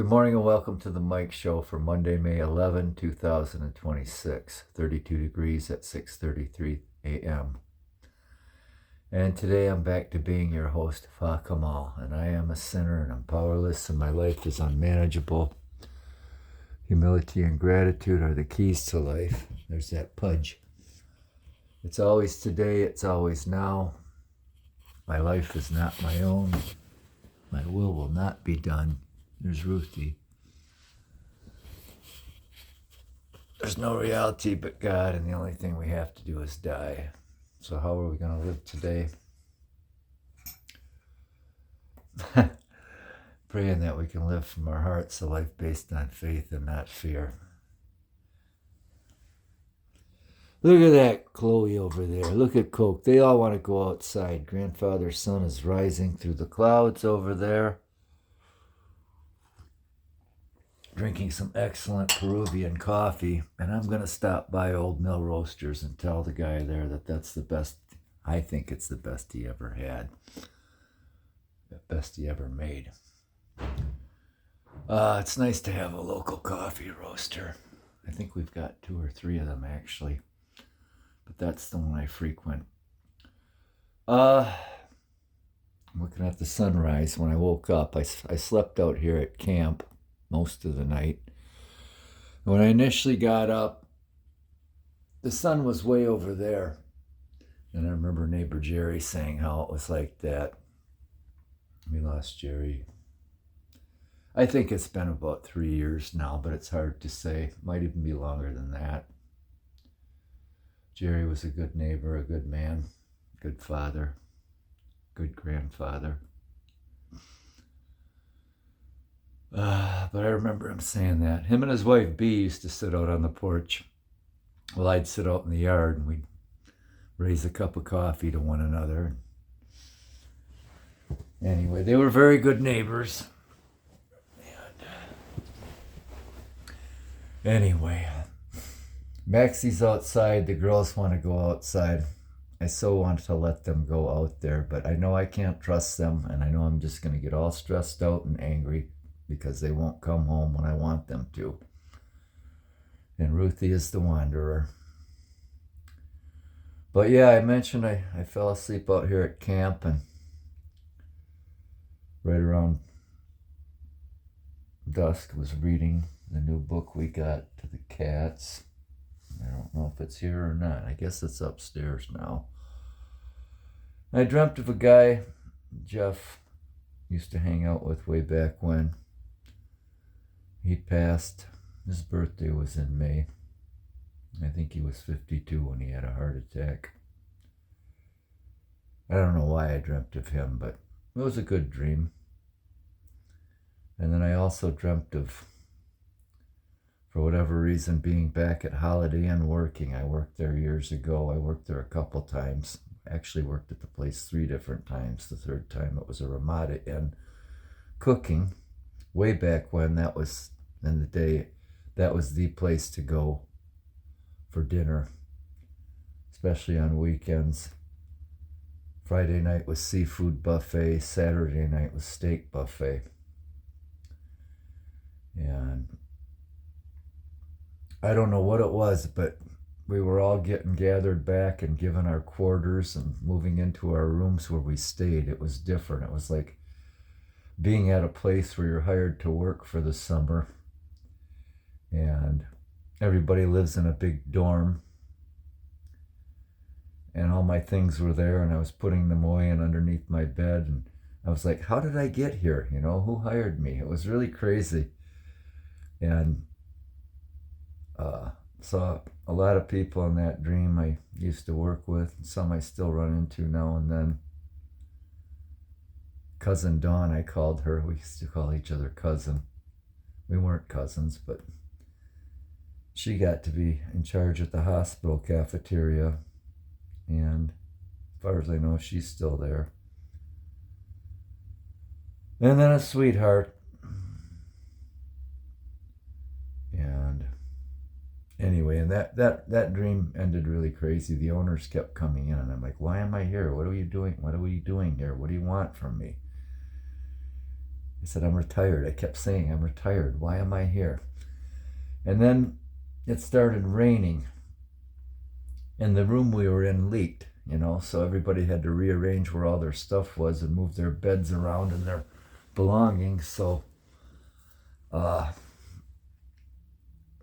Good morning and welcome to the Mike Show for Monday, May 11, 2026, 32 degrees at 6:33 a.m. And today I'm back to being your host, Fa Kamal, and I am a sinner and I'm powerless and my life is unmanageable. Humility and gratitude are the keys to life. There's that pudge. It's always today, it's always now. My life is not my own. My will not be done. There's Ruthie. There's no reality but God, and the only thing we have to do is die. So how are we going to live today? Praying that we can live from our hearts a life based on faith and not fear. Look at that Chloe over there. Look at Coke. They all want to go outside. Grandfather's sun is rising through the clouds over there. Drinking some excellent Peruvian coffee, and I'm going to stop by Old Mill Roasters and tell the guy there that that's the best. I think it's the best he ever had. The best he ever made. It's nice to have a local coffee roaster. I think we've got 2 or 3 of them actually, but that's the one I frequent. I'm looking at the sunrise. When I woke up, I slept out here at camp most of the night. When I initially got up, the sun was way over there. And I remember neighbor Jerry saying how it was like that. We lost Jerry. I think it's been about 3 years now, but it's hard to say. Might even be longer than that. Jerry was a good neighbor, a good man, good father, good grandfather. But I remember him saying that. Him and his wife, Bee, used to sit out on the porch. Well, I'd sit out in the yard and we'd raise a cup of coffee to one another. Anyway, they were very good neighbors. Anyway, Maxie's outside. The girls want to go outside. I so want to let them go out there, but I know I can't trust them, and I know I'm just going to get all stressed out and angry because they won't come home when I want them to. And Ruthie is the wanderer. But yeah, I mentioned I fell asleep out here at camp, and right around dusk was reading the new book we got to the cats. I don't know if it's here or not. I guess it's upstairs now. I dreamt of a guy Jeff used to hang out with way back when. He passed. His birthday was in May. I think he was 52 when he had a heart attack. I don't know why I dreamt of him, but it was a good dream. And then I also dreamt of, for whatever reason, being back at Holiday Inn working. I worked there years ago. I worked there a couple times. I actually worked at the place 3 different times. The 3rd time it was a Ramada Inn cooking. Way back when, that was in the day, that was the place to go for dinner, especially on weekends. Friday night was seafood buffet. Saturday night was steak buffet. And I don't know what it was, but we were all getting gathered back and given our quarters and moving into our rooms where we stayed. It was different. It was like being at a place where you're hired to work for the summer and everybody lives in a big dorm, and all my things were there and I was putting them away and underneath my bed, and I was like, how did I get here? You know, who hired me? It was really crazy. And saw a lot of people in that dream I used to work with, some I still run into now and then. Cousin Dawn, I called her. We used to call each other cousin. We weren't cousins, but she got to be in charge at the hospital cafeteria, and as far as I know, she's still there. And then a sweetheart. And anyway, and that dream ended really crazy. The owners kept coming in, and I'm like, why am I here? What are you doing? What are we doing here? What do you want from me? I said, I'm retired. I kept saying, I'm retired. Why am I here? And then it started raining, and the room we were in leaked, so everybody had to rearrange where all their stuff was and move their beds around and their belongings. So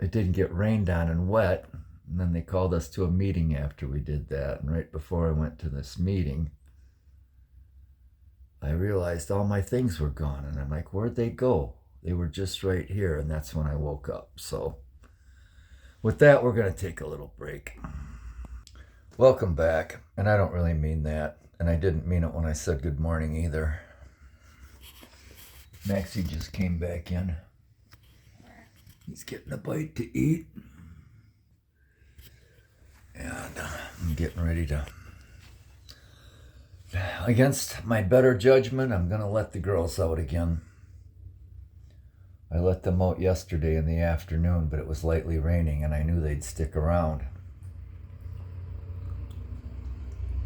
it didn't get rained on and wet. And then they called us to a meeting after we did that. And right before I went to this meeting, I realized all my things were gone. And I'm like, where'd they go? They were just right here. And that's when I woke up. So with that, we're going to take a little break. Welcome back. And I don't really mean that. And I didn't mean it when I said good morning either. Maxie just came back in. He's getting a bite to eat. And I'm getting ready to, against my better judgment, I'm going to let the girls out again. I let them out yesterday in the afternoon, but it was lightly raining and I knew they'd stick around.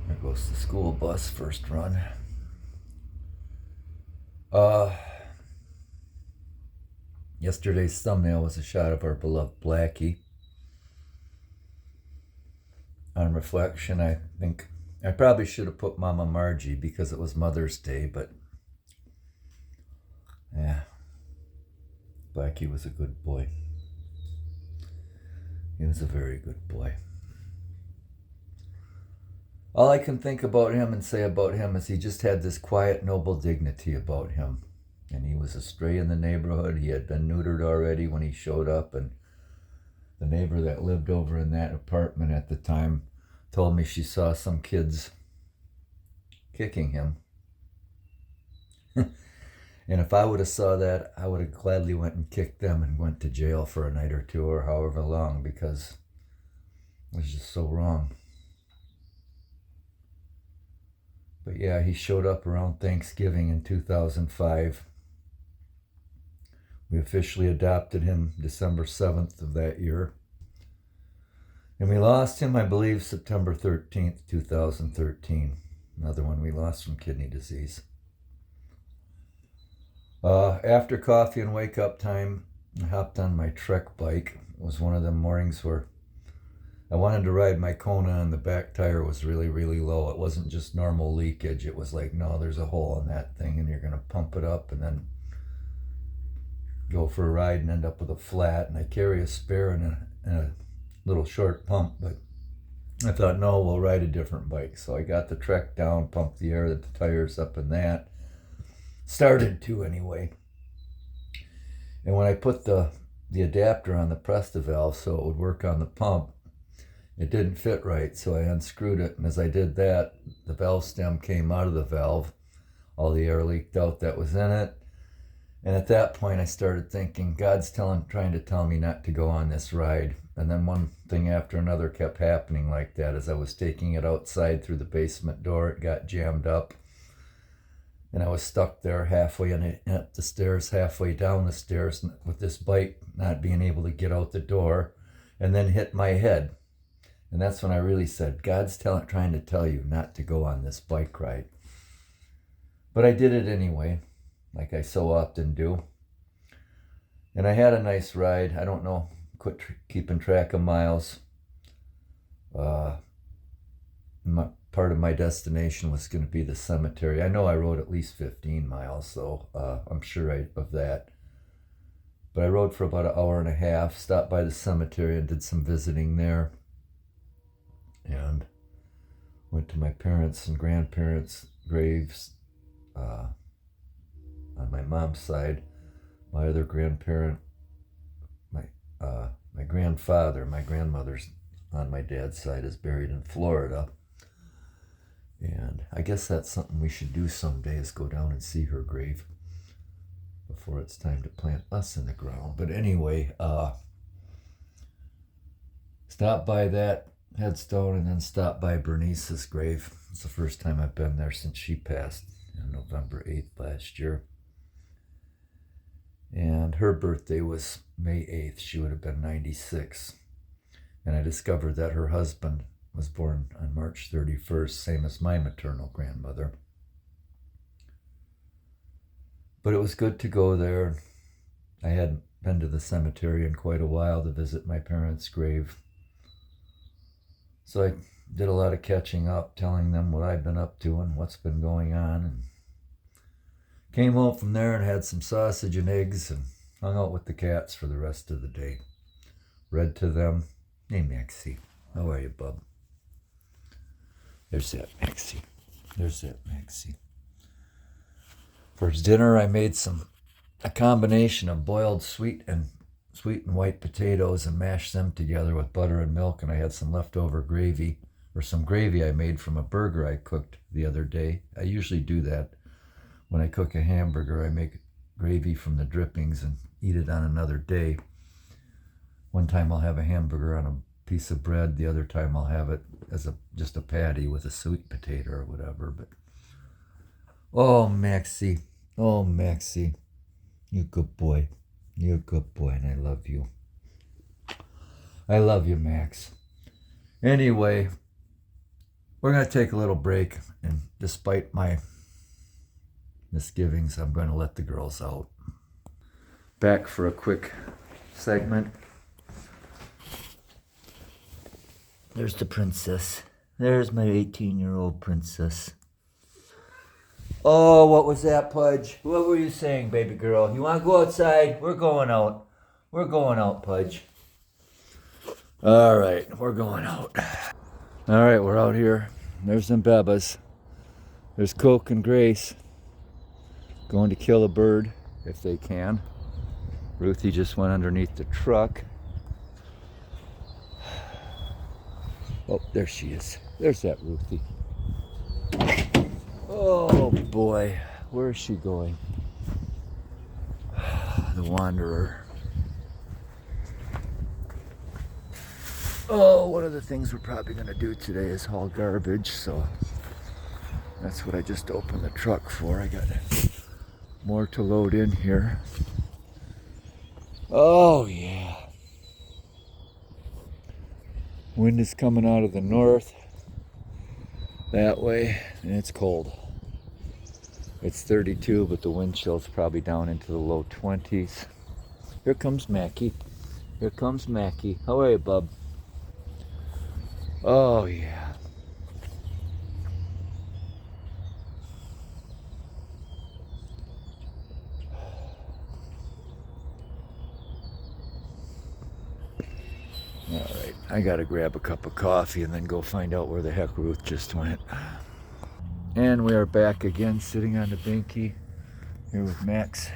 There goes the school bus, first run. Yesterday's thumbnail was a shot of our beloved Blackie. On reflection, I think I probably should have put Mama Margie because it was Mother's Day, but yeah, Blackie was a good boy. He was a very good boy. All I can think about him and say about him is he just had this quiet, noble dignity about him. And he was a stray in the neighborhood. He had been neutered already when he showed up, and the neighbor that lived over in that apartment at the time told me she saw some kids kicking him. And if I would have saw that, I would have gladly went and kicked them and went to jail for a night or two or however long, because it was just so wrong. But yeah, he showed up around Thanksgiving in 2005. We officially adopted him December 7th of that year. And we lost him, I believe, September 13th, 2013. Another one we lost from kidney disease. After coffee and wake-up time, I hopped on my Trek bike. It was one of the mornings where I wanted to ride my Kona and the back tire was really, really low. It wasn't just normal leakage. It was like, no, there's a hole in that thing and you're going to pump it up and then go for a ride and end up with a flat. And I carry a spare and a little short pump, but I thought, no, we'll ride a different bike. So I got the Trek down, pumped the air that the tires up in that. Started to anyway. And when I put the adapter on the Presta valve so it would work on the pump, it didn't fit right, so I unscrewed it, and as I did that, the valve stem came out of the valve. All the air leaked out that was in it. And at that point, I started thinking, God's trying to tell me not to go on this ride. And then one thing after another kept happening like that. As I was taking it outside through the basement door, it got jammed up. And I was stuck there halfway up the stairs, halfway down the stairs, with this bike not being able to get out the door, and then hit my head. And that's when I really said, God's trying to tell you not to go on this bike ride. But I did it anyway, like I so often do. And I had a nice ride. I don't know, quit keeping track of miles. Part of my destination was going to be the cemetery. I know I rode at least 15 miles, so I'm sure of that. But I rode for about an hour and a half, stopped by the cemetery and did some visiting there. And went to my parents' and grandparents' graves on my mom's side. My other grandparent, my grandfather, my grandmother's on my dad's side, is buried in Florida. And I guess that's something we should do someday, is go down and see her grave before it's time to plant us in the ground. But anyway, stopped by that headstone and then stopped by Bernice's grave. It's the first time I've been there since she passed on November 8th last year. And her birthday was May 8th. She would have been 96. And I discovered that her husband was born on March 31st, same as my maternal grandmother. But it was good to go there. I hadn't been to the cemetery in quite a while to visit my parents' grave. So I did a lot of catching up, telling them what I've been up to and what's been going on. And came home from there and had some sausage and eggs and hung out with the cats for the rest of the day. Read to them. Hey, Maxie. How are you, bub? There's that Maxie. There's that Maxie. For dinner, I made a combination of boiled sweet and white potatoes and mashed them together with butter and milk, and I had some leftover gravy, or some gravy I made from a burger I cooked the other day. I usually do that. When I cook a hamburger, I make gravy from the drippings and eat it on another day. One time I'll have a hamburger on a piece of bread. The other time I'll have it as just a patty with a sweet potato or whatever. But oh, Maxie. Oh, Maxie. You're a good boy. You're a good boy, and I love you. I love you, Max. Anyway, we're going to take a little break, and despite my misgivings, I'm going to let the girls out. Back for a quick segment. There's the princess. There's my 18-year-old princess. Oh, what was that, Pudge? What were you saying, baby girl? You want to go outside? We're going out. We're going out, Pudge. All right, we're going out. All right, we're out here. There's them Bebas. There's Coke and Grace. Going to kill a bird if they can. Ruthie just went underneath the truck. Oh, there she is. There's that Ruthie. Oh boy, where is she going? The wanderer. Oh, one of the things we're probably going to do today is haul garbage, so that's what I just opened the truck for. I got more to load in here. Oh yeah. Wind is coming out of the north that way, and it's cold. It's 32, but the wind chill's probably down into the low 20s. Here comes Mackie. Here comes Mackie. How are you, bub? Oh, yeah. All right, I gotta grab a cup of coffee and then go find out where the heck Ruth just went. And we are back again, sitting on the binky here with Max.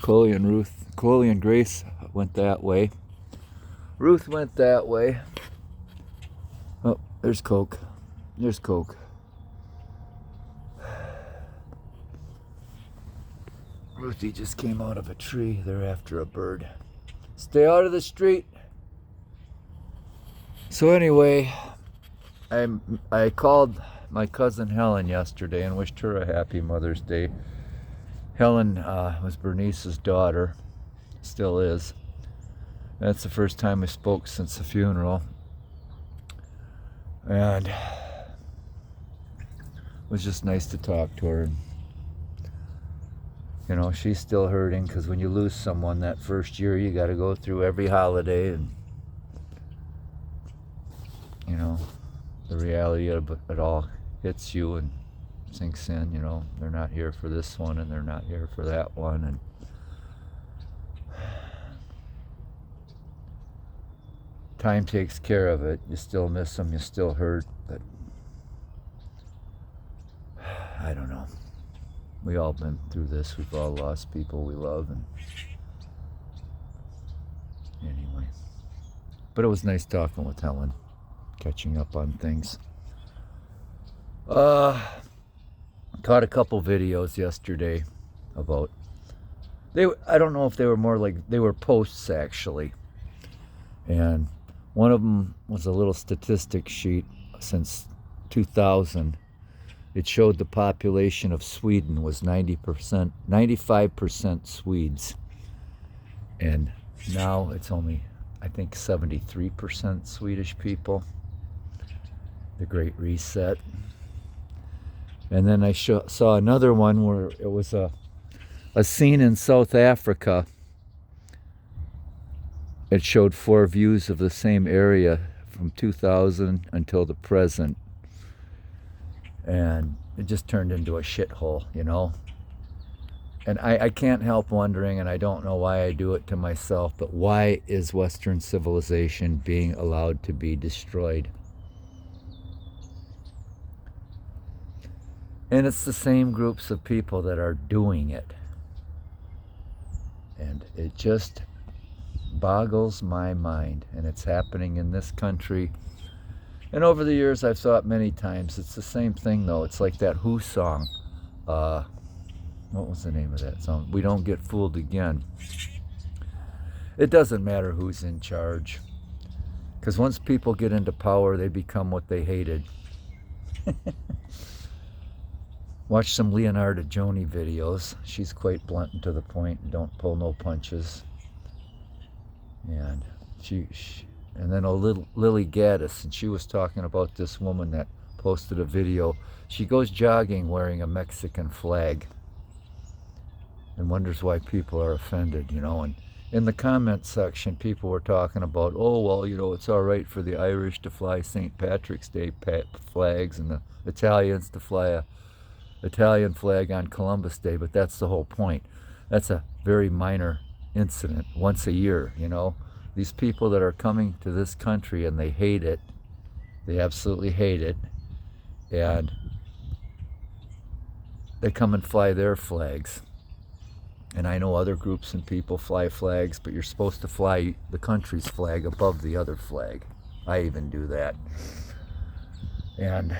Coley and Grace went that way. Ruth went that way. Oh, there's Coke. There's Coke. Ruthie just came out of a tree. They're after a bird. Stay out of the street. So anyway, I called my cousin Helen yesterday and wished her a happy Mother's Day. Helen was Bernice's daughter, still is. That's the first time we spoke since the funeral. And it was just nice to talk to her. You know, she's still hurting because when you lose someone that first year, you got to go through every holiday, and you know, the reality of it all hits you and sinks in. You know, they're not here for this one and they're not here for that one, and time takes care of it. You still miss them, you still hurt, but I don't know. We all been through this. We've all lost people we love, and anyway. But it was nice talking with Helen, catching up on things. Caught a couple videos yesterday about I don't know if they were more like, they were posts actually. And one of them was a little statistic sheet since 2000. It showed the population of Sweden was 95% Swedes. And now it's only, I think, 73% Swedish people. The Great Reset. And then I saw another one where it was a scene in South Africa. It showed 4 views of the same area from 2000 until the present. And it just turned into a shithole, you know? And I can't help wondering, and I don't know why I do it to myself, but why is Western civilization being allowed to be destroyed? And it's the same groups of people that are doing it. And it just boggles my mind. And it's happening in this country. And over the years, I've thought many times, it's the same thing, though. It's like that Who song. What was the name of that song? We Don't Get Fooled Again. It doesn't matter who's in charge. Because once people get into power, they become what they hated. Watch some Leonardo Joni videos. She's quite blunt and to the point and don't pull no punches. And and then Lily Gaddis, and she was talking about this woman that posted a video. She goes jogging wearing a Mexican flag and wonders why people are offended, you know. And in the comment section, people were talking about, oh, well, you know, it's all right for the Irish to fly St. Patrick's Day flags and the Italians to fly a Italian flag on Columbus Day, but that's the whole point. That's a very minor incident once a year, you know. These people that are coming to this country and they hate it, they absolutely hate it, and they come and fly their flags. And I know other groups and people fly flags, but you're supposed to fly the country's flag above the other flag. I even do that. And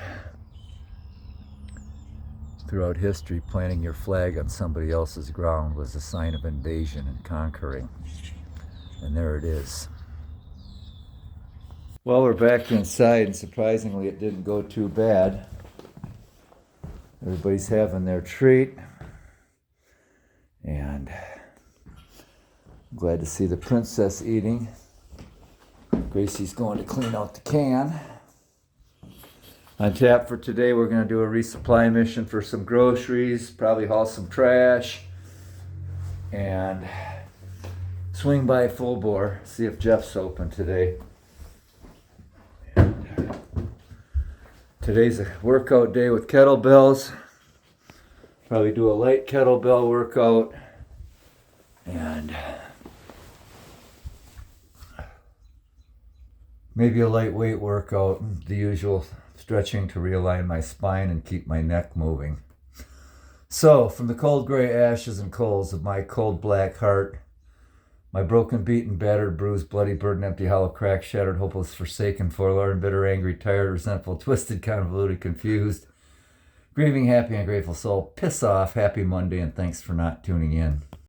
throughout history, planting your flag on somebody else's ground was a sign of invasion and conquering. And there it is. Well, we're back inside, and surprisingly, it didn't go too bad. Everybody's having their treat. And I'm glad to see the princess eating. Gracie's going to clean out the can. On tap for today, we're going to do a resupply mission for some groceries, probably haul some trash, and swing by Full Bore, see if Jeff's open today. And today's a workout day with kettlebells. Probably do a light kettlebell workout and maybe a lightweight workout, the usual stretching to realign my spine and keep my neck moving. So, from the cold gray ashes and coals of my cold black heart, my broken, beaten, battered, bruised, bloody, burdened, empty, hollow, cracked, shattered, hopeless, forsaken, forlorn, bitter, angry, tired, resentful, twisted, convoluted, confused, grieving, happy, and grateful soul, piss off, happy Monday, and thanks for not tuning in.